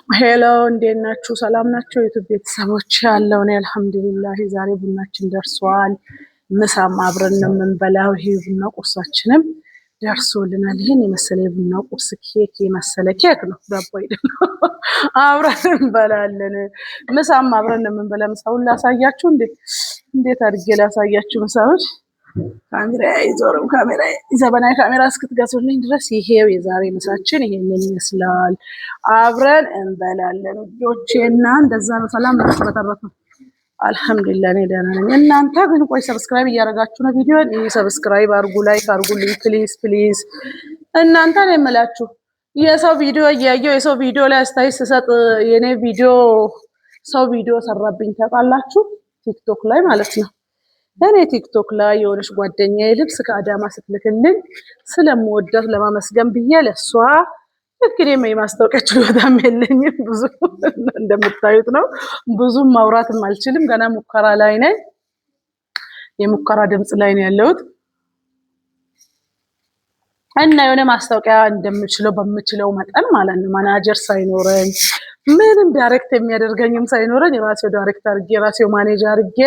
ሄሎ እንዴት ናችሁ? ሰላም ናችሁ? የዩቲዩብ ቤተሰቦች ያለው እኔ አልሐምዱሊላህ። ዛሬ ቡናችን ደርሷል። ምሳም አብረን ነው የምንበላው። ይሄ ቡና ቁርሳችንም ደርሶልናል። ይህን የመሰለ የቡና ቁርስ ኬክ የመሰለ ኬክ ነው፣ ዳቦ አይደለም። አብረን እንበላለን። ምሳም አብረን ነው የምንበላ። ምሳውን ላሳያችሁ። እንዴት አድርጌ ላሳያችሁ ምሳዎች ካሜራ አይዞርም። ዘመናዊ ካሜራ እስክትገዙልኝ ድረስ ይሄው የዛሬ ምሳችን ይሄንን ይመስላል። አብረን እንበላለን ልጆቼና እንደዛ ነው። ሰላም ናችሁ? በተረፈ አልሐምዱሊላህ እኔ ደህና ነኝ። እናንተ ግን ቆይ ሰብስክራይብ እያደረጋችሁ ነው ቪዲዮን? ይሄ ሰብስክራይብ አድርጉ፣ ላይክ አድርጉልኝ ፕሊዝ። እናንተ ነው የምላችሁ። የሰው ቪዲዮ እያየሁ የሰው ቪዲዮ ላይ አስተያየት ስሰጥ የኔ ቪዲዮ ሰው ቪዲዮ ሰራብኝ ታውቃላችሁ? ቲክቶክ ላይ ማለት ነው። እኔ ቲክቶክ ላይ የሆነች ጓደኛዬ ልብስ ከአዳማ ስትልክልኝ ስለምወዳት ለማመስገን ብዬ ለሷ ልክ እኔም የማስታወቂያ ችሎታም የለኝም ብዙ እንደምታዩት ነው። ብዙም ማውራትም አልችልም። ገና ሙከራ ላይ ነኝ። የሙከራ ድምፅ ላይ ነው ያለሁት እና የሆነ ማስታወቂያ እንደምችለው በምችለው መጠን ማለት ነው። ማናጀር ሳይኖረኝ ምንም ዳይሬክት የሚያደርገኝም ሳይኖረኝ ራሴው ዳይሬክት አድርጌ ራሴው ማኔጅ አድርጌ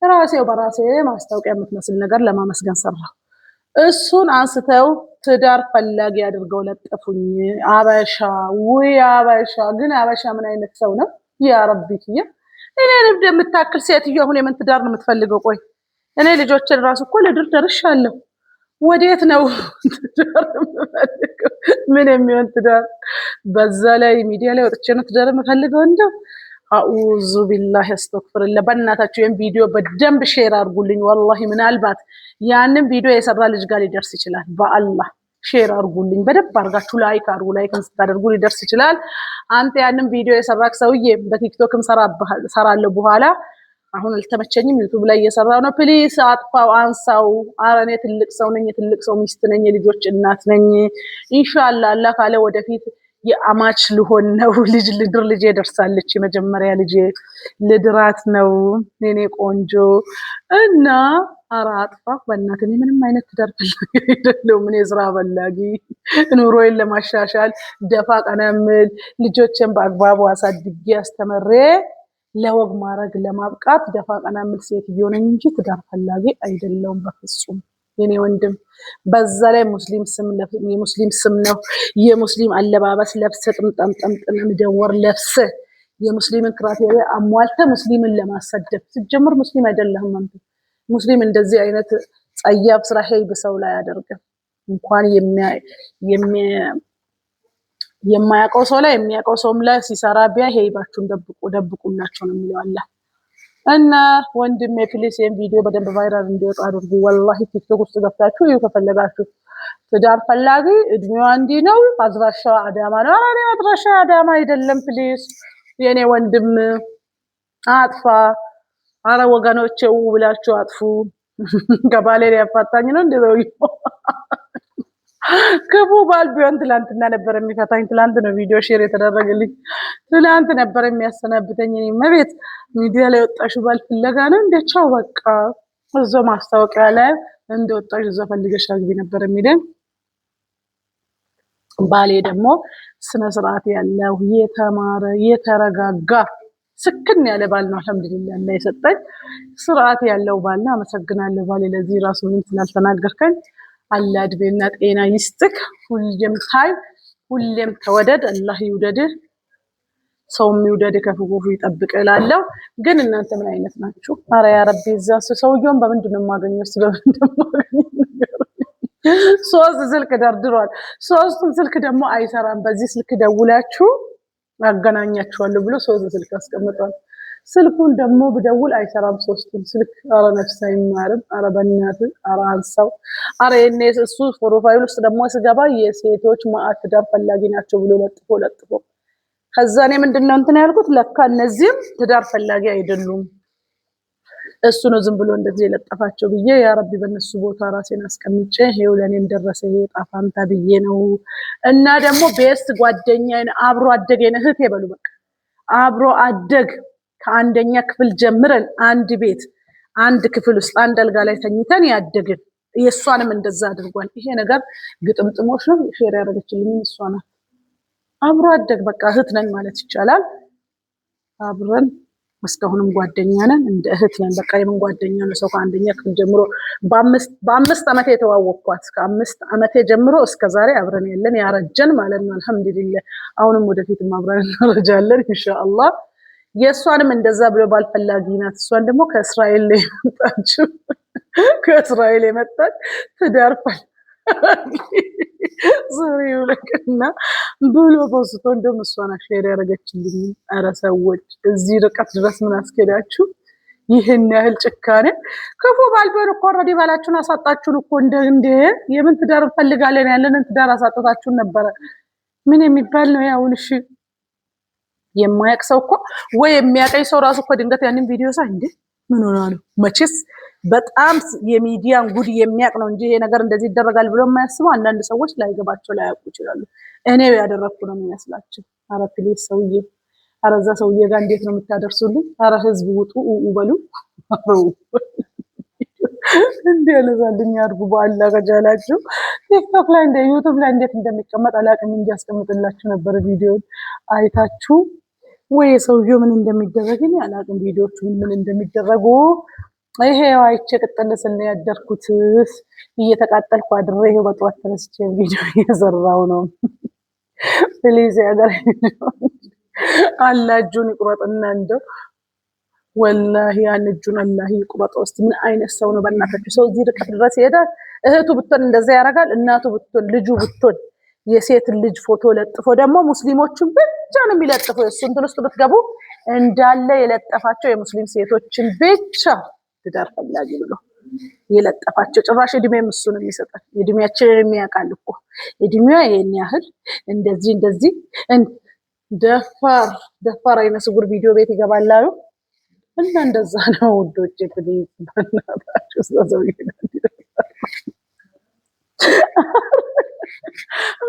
ራሴው በራሴ ማስታወቂያ የምትመስል ነገር ለማመስገን ሰራው። እሱን አንስተው ትዳር ፈላጊ አድርገው ለጠፉኝ። አበሻ ውይ አበሻ ግን አበሻ ምን አይነት ሰው ነው? ያ ረቢ ክያ እኔ ልብድ የምታክል ሴትዮ አሁን የምን ትዳር ነው የምትፈልገው? ቆይ እኔ ልጆችን ራሱ እኮ ለድር ደርሻለሁ። ወዴት ነው ትዳር የምፈልገው? ምን የሚሆን ትዳር? በዛ ላይ ሚዲያ ላይ ወጥቼ ነው ትዳር የምፈልገው? እንደው አኡዙ ቢላሂ አስተግፍሩላህ። በእናታችሁ ይሄን ቪዲዮ በደንብ ሼር አድርጉልኝ። ወላሂ ምናልባት ያንን ቪዲዮ የሰራ ልጅ ጋር ሊደርስ ይችላል። በአላህ ሼር አድርጉልኝ በደንብ አድርጋችሁ ላይክ አድርጉ። ላይክን ስታደርጉ ሊደርስ ይችላል። አንተ ያንን ቪዲዮ የሰራክ ሰውዬ በቲክቶክም ሰራለሁ በኋላ አሁን አልተመቸኝም። ዩቲዩብ ላይ እየሰራው ነው። ፕሊስ አጥፋው፣ አንሳው። ኧረ እኔ ትልቅ ሰው ነኝ፣ የትልቅ ሰው ሚስት ነኝ፣ የልጆች እናት ነኝ። ኢንሻአላህ አላህ ካለ ወደፊት የአማች ልሆን ነው። ልድር ልጄ ደርሳለች። የመጀመሪያ ልጄ ልድራት ነው የኔ ቆንጆ እና ኧረ አጥፋ በእናትህ። እኔ ምንም አይነት ትዳር ፈላጊ አይደለሁም። እኔ ስራ ፈላጊ ኑሮዬን ለማሻሻል ደፋ ቀና የምል ልጆችን በአግባቡ አሳድጌ አስተምሬ ለወግ ማድረግ ለማብቃት ደፋ ቀና የምል ሴትዮ ነኝ እንጂ ትዳር ፈላጊ አይደለሁም በፍጹም የኔ ወንድም። በዛ ላይ ሙስሊም ስም ነው። የሙስሊም አለባበስ ለብሰ ጥምጠም ደወር ለብሰ የሙስሊምን ክራቴሪያ አሟልተ ሙስሊምን ለማሰደብ ሲጀምር ሙስሊም አይደለህም አንተ። ሙስሊም እንደዚህ አይነት ጸያፍ ስራ ሄይብ ሰው ላይ አያደርግም። እንኳን የማያውቀው ሰው ላይ የሚያውቀው ሰውም ላይ ሲሰራ ቢያ ሄይባችሁን ደብቁላቸው ነው የሚለው አላህ። እና ወንድሜ ፕሊስ ይሄን ቪዲዮ በደንብ ቫይራል እንዲወጣ አድርጉ። ወላሂ ቲክቶክ ውስጥ ገብታችሁ ይሄው ከፈለጋችሁ ትዳር ፈላጊ እድሜዋ እንዲህ ነው፣ አድራሻዋ አዳማ ነው። ኧረ እኔ አድራሻዋ አዳማ አይደለም። ፕሊስ የኔ ወንድም አጥፋ። ኧረ ወገኖቼ ብላችሁ አጥፉ። ከባሌ ያፋታኝ ነው እንደው ክፉ ባል ቢሆን ትላንትና ነበር የሚፈታኝ። ትላንት ነው ቪዲዮ ሼር የተደረገልኝ። ትላንት ነበር የሚያሰናብተኝ። እኔ መቤት ሚዲያ ላይ ወጣሽው ባል ፍለጋ ነው እንደቻው በቃ እዛው ማስታወቂያ ላይ እንደወጣሽ እዛው ፈልገሽ አግቢ ነበር የሚለኝ። ባሌ ደግሞ ስነ ስርዓት ያለው የተማረ የተረጋጋ ስክን ያለ ባል ነው። አልሐምዱሊላህ እና የሰጠኝ ስርዓት ያለው ባል ነው። አመሰግናለሁ ባሌ ለዚህ ራሱ ምን ስላልተናገርከኝ። አላህ እድሜና ጤና ይስጥክ። ሁሌም ታይ ሁሌም ተወደድ። አላህ ይውደድህ፣ ሰው የሚውደድ ከክፉ ይጠብቅ እላለሁ። ግን እናንተ ምን አይነት ናችሁ? ኧረ ያ ረቢ እዛ ሰውየውን በምንድን ነው የማገኘው? እስኪ በምንድን ነው የማገኘው? ሶስት ስልክ ደርድሯል። ሶስቱም ስልክ ደግሞ አይሰራም። በዚህ ስልክ ደውላችሁ አገናኛችኋለሁ ብሎ ሶስት ስልክ አስቀምጧል። ስልኩን ደግሞ ብደውል አይሰራም ሶስቱም ስልክ። ኧረ ነፍስ አይማርም። ኧረ በእናትህ ኧረ አንሳው። ኧረ የኔ እሱ ፕሮፋይል ውስጥ ደግሞ ስገባ የሴቶች ማዕት ትዳር ፈላጊ ናቸው ብሎ ለጥፎ ከዛ እኔ ምንድነው እንትን ያልኩት ለካ እነዚህም ትዳር ፈላጊ አይደሉም። እሱ ነው ዝም ብሎ እንደዚህ የለጠፋቸው ብዬ ያ ረቢ በእነሱ ቦታ ራሴን አስቀምጬ ይሄው ለኔም ደረሰ ይሄ ጣፋንታ ብዬ ነው። እና ደግሞ ቤስት ጓደኛዬን አብሮ አደገኝ እህቴ በሉ በቃ አብሮ አደግ ከአንደኛ ክፍል ጀምረን አንድ ቤት አንድ ክፍል ውስጥ አንድ አልጋ ላይ ተኝተን ያደግን የሷንም እንደዛ አድርጓል። ይሄ ነገር ግጥምጥሞሽ ነው ሼር ያደረገችልኝ እሷ ናት። አብሮ አደግ በቃ እህት ነን ማለት ይቻላል። አብረን እስካሁንም ጓደኛ ነን፣ እንደ እህት ነን። በቃ የምን ጓደኛ ነው ሰው ከአንደኛ ክፍል ጀምሮ በአምስት ዓመቴ የተዋወቅኳት ከ5 ዓመቴ ጀምሮ እስከ ዛሬ አብረን ያለን ያረጀን ማለት ነው። አልሐምዱሊላህ አሁንም ወደፊትም አብረን እናረጃለን ኢንሻአላህ። የእሷንም እንደዛ ብሎ ባልፈላጊ ናት። እሷን ደግሞ ከእስራኤል ላይ የመጣችው ከእስራኤል የመጣች ትዳር ዙሪው ለቅና ብሎ ፖስቶ እንደውም እሷን ሼር ያደረገችልኝ። ኧረ ሰዎች እዚህ ርቀት ድረስ ምን አስኬዳችሁ? ይህን ያህል ጭካኔ ክፉ ባልበን እኮ ኦልሬዲ ባላችሁን አሳጣችሁን እኮ እንደ የምን ትዳር እንፈልጋለን ያለንን ትዳር አሳጣታችሁን ነበረ። ምን የሚባል ነው ያውን? እሺ የማያውቅ ሰው እኮ ወይ የሚያቀኝ ሰው ራሱ እኮ ድንገት ያንን ቪዲዮ ሳይ እንዴ ምን ሆና ነው? መቼስ በጣም የሚዲያን ጉድ የሚያውቅ ነው እንጂ ይሄ ነገር እንደዚህ ይደረጋል ብሎ የማያስበው አንዳንድ ሰዎች ላይገባቸው ላያውቁ ይችላሉ። እኔ ያደረኩ ነው የሚመስላቸው። ኧረ ፕሊዝ ሰውዬ፣ ኧረ እዛ ሰውዬ ጋር እንዴት ነው የምታደርሱልኝ? ኧረ ህዝብ ውጡ በሉ እንዴ ያለዛልኝ አድርጉ። በአላ ከቻላችሁ ቲክቶክ ላይ እንደ ዩቱብ ላይ እንዴት እንደሚቀመጥ አላውቅም እንጂ ያስቀምጥላችሁ ነበር ቪዲዮን አይታችሁ ወይ ሰውዬው ምን እንደሚደረግ እኔ አላውቅም። ቪዲዮቹ ምን እንደሚደረጉ ይሄ አይቼ ቅጥል ስል ያደርኩት እየተቃጠልኩ አድሬ ይሄው በጠዋት ተነስቼ ቪዲዮ እየሰራው ነው። ፕሊዝ ያገር አላህ እጁን ይቁረጥና እንደው ወላሂ ያን እጁን አላህ ይቁረጠው። እስቲ ምን አይነት ሰው ነው በእናታችሁ? ሰው እዚህ ርቀት ድረስ ይሄዳል? እህቱ ብትሆን እንደዛ ያደርጋል? እናቱ ብትሆን ልጁ ብትሆን የሴት ልጅ ፎቶ ለጥፎ ደግሞ ሙስሊሞችን ብቻ ነው የሚለጥፈው። እሱ እንትን ውስጥ ብትገቡ እንዳለ የለጠፋቸው የሙስሊም ሴቶችን ብቻ ትዳር ፈላጊ ብሎ የለጠፋቸው። ጭራሽ እድሜም እሱ ነው የሚሰጣል። እድሜያችንን የሚያውቃል እኮ እድሜዋ ይሄን ያህል እንደዚህ ደፋር አይነ ስውር ቪዲዮ ቤት ይገባላሉ እና እንደዛ ነው ውዶች። ፕሊዝ በእናታችሁ ሰው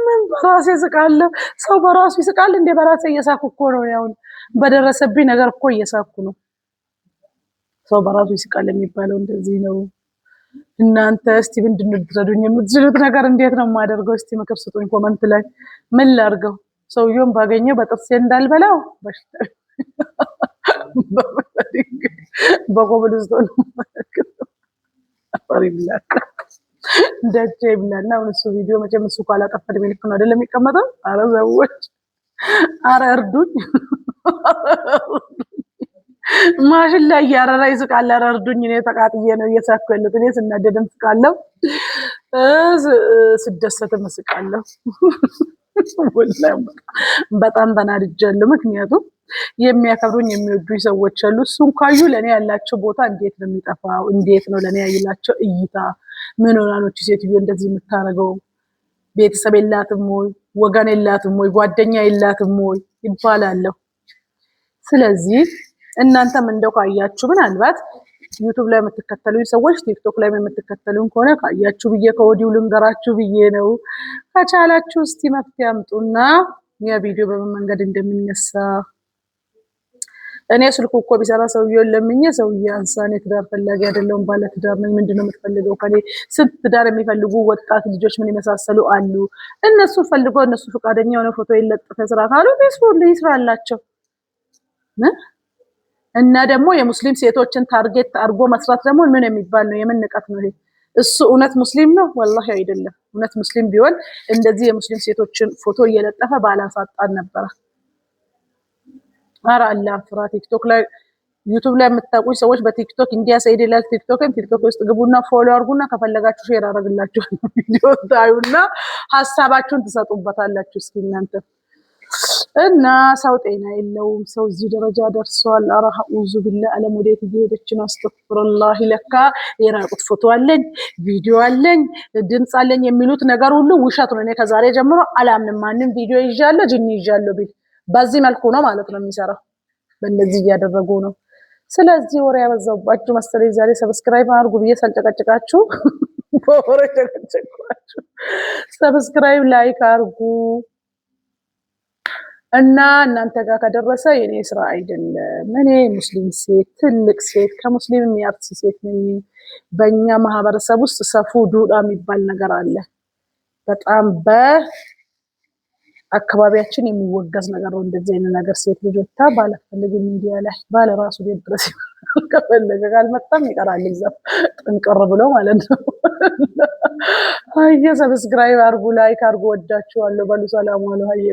ምን በራሴ ስቃለሁ። ሰው በራሱ ይስቃል እንዴ? በራሴ እየሳኩ እኮ ነው። ያው በደረሰብኝ ነገር እኮ እየሳኩ ነው። ሰው በራሱ ይስቃል የሚባለው እንደዚህ ነው። እናንተ እስቲ ምንድን ነው ልትረዱኝ የምትችሉት ነገር? እንዴት ነው የማደርገው? እስቲ ምክር ስጡኝ ኮመንት ላይ። ምን ላድርገው? ሰውየውን ባገኘው በጥርሴ እንዳልበላው በኮብልስቶን ደጀ ይብላና አሁን እሱ ቪዲዮ መቼም እሱ ካላጠፋ እድሜ ልክ ነው አይደለም የሚቀመጠው። አረ ሰዎች፣ አረ እርዱኝ። ማሽን ላይ እያረራ ይስቃል። አረ እርዱኝ። እኔ ተቃጥዬ ነው እየሳኩ ያለሁት። እኔ ስናደድም ስቃለሁ፣ ስደሰትም እስቃለሁ። በጣም ተናድጃለሁ። ምክንያቱም የሚያከብሩኝ የሚወዱኝ ሰዎች አሉ። እሱን ካዩ ለእኔ ያላቸው ቦታ እንዴት ነው የሚጠፋው? እንዴት ነው ለእኔ ያላቸው እይታ? ምን ሆና ነው ሴትዮ እንደዚህ የምታደርገው? ቤተሰብ የላትም ወይ? ወገን የላትም ወይ? ጓደኛ የላትም ወይ ይባላለሁ። ስለዚህ እናንተም እንደው ካያችሁ ምናልባት ዩቱብ ላይ የምትከተሉኝ ሰዎች ቲክቶክ ላይ የምትከተሉኝ ከሆነ ካያችሁ ብዬ ከወዲሁ ልንገራችሁ ብዬ ነው። ከቻላችሁ እስቲ መፍትሄ አምጡና የቪዲዮ በምን መንገድ እንደሚነሳ እኔ ስልኩ እኮ ቢሰራ ሰውዬውን ለምኜ ሰውዬ አንሳኔ ትዳር ፈላጊ አይደለሁም ባለ ትዳር ነኝ። ምንድነው የምትፈልገው ከኔ? ስንት ትዳር የሚፈልጉ ወጣት ልጆች ምን የመሳሰሉ አሉ። እነሱ ፈልገው እነሱ ፈቃደኛ የሆነ ፎቶ ይለጥፈ ስራ ካሉ ይስራላቸው። እና ደግሞ የሙስሊም ሴቶችን ታርጌት አድርጎ መስራት ደግሞ ምን የሚባል ነው? የምን ንቀት ነው ይሄ? እሱ እውነት ሙስሊም ነው? ወላሂ አይደለም። እውነት ሙስሊም ቢሆን እንደዚህ የሙስሊም ሴቶችን ፎቶ እየለጠፈ ባላሳጣን ነበረ። ኧረ አላህ ፍራ። ቲክቶክ ላይ ዩቱብ ላይ የምታውቁኝ ሰዎች በቲክቶክ እንዲያ ሰይድ ይላል ቲክቶክ ውስጥ ግቡና ፎሎ አድርጉና ከፈለጋችሁ ሼር አደርግላችሁ ቪዲዮ ታዩና ሀሳባችሁን ትሰጡበታላችሁ። እስኪ እናንተ እና ሰው ጤና የለውም። ሰው እዚህ ደረጃ ደርሷል። ኧረ አዑዙ ቢላህ ዓለም ወዴት እየሄደች ነው? አስተግፊሩላህ። ለካ የራቁት ፎቶ አለኝ፣ ቪዲዮ አለኝ፣ ድምፅ አለኝ የሚሉት ነገር ሁሉ ውሸት ነው። እኔ ከዛሬ ጀምሮ አላምንም። ማንም ቪዲዮ ይዣለሁ ጅኒ ይዣለሁ ቢል በዚህ መልኩ ነው ማለት ነው የሚሰራው። በእንደዚህ እያደረጉ ነው። ስለዚህ ወሬ ያበዛባችሁ መሰለኝ ዛሬ። ሰብስክራይብ አድርጉ ብዬ ሳልጨቀጭቃችሁ በወሬ ጨቀጨቅኳችሁ። ሰብስክራይብ ላይክ አድርጉ እና እናንተ ጋር ከደረሰ የኔ ስራ አይደለም። እኔ ሙስሊም ሴት ትልቅ ሴት ከሙስሊም የሚያርሲ ሴት ነኝ። በእኛ ማህበረሰብ ውስጥ ሰፉ ዱዳ የሚባል ነገር አለ። በጣም አካባቢያችን የሚወገዝ ነገር ነው። እንደዚህ አይነት ነገር ሴት ልጅ ወጥታ ባለፈልግ ሚዲያ ላይ ባለ ራሱ ቤት ድረስ ከፈለገ ካልመጣም ይቀራል እዛው ጥንቅር ብሎ ማለት ነው። አየ ሰብስክራይብ አርጉ፣ ላይክ አርጉ። ወዳችኋለሁ። በሉ ሰላም ዋሉ። አየ